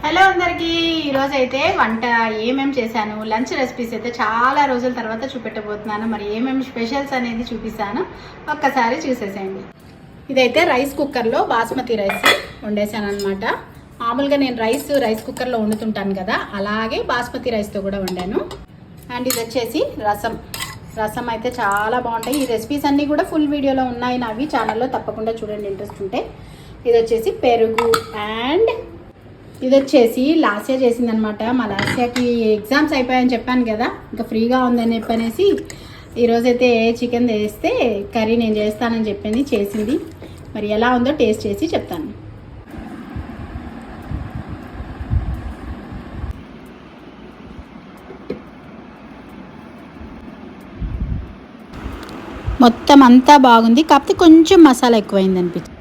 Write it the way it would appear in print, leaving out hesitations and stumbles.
Hello అందరికీ ఈరోజు అయితే వంట ఏమేమి చేశాను లంచ్ రెసిపీస్ అయితే చాలా రోజుల తర్వాత చూపెట్టబోతున్నాను. మరి ఏమేమి స్పెషల్స్ అనేది చూపిస్తాను, ఒక్కసారి చూసేసేయండి. ఇదైతే రైస్ కుక్కర్లో బాస్మతి రైస్ వండేసాను అనమాట. మామూలుగా నేను రైస్ కుక్కర్లో వండుతుంటాను కదా, అలాగే బాస్మతి రైస్తో కూడా వండాను. అండ్ ఇది వచ్చేసి రసం అయితే చాలా బాగుంటాయి. ఈ రెసిపీస్ అన్నీ కూడా ఫుల్ వీడియోలో ఉన్నాయి నావి ఛానల్లో, తప్పకుండా చూడండి ఇంట్రెస్ట్ ఉంటే. ఇది వచ్చేసి పెరుగు. అండ్ ఇది వచ్చేసి లాస్యా చేసిందనమాట. మా లాస్యాకి ఎగ్జామ్స్ అయిపోయాయని చెప్పాను కదా, ఇంకా ఫ్రీగా ఉందని చెప్పనేసి ఈరోజైతే చికెన్ వేస్తే కర్రీ నేను చేస్తానని చెప్పింది, చేసింది. మరి ఎలా ఉందో టేస్ట్ చేసి చెప్తాను. మొత్తం అంతా బాగుంది, కాకపోతే కొంచెం మసాలా ఎక్కువైంది అనిపించింది.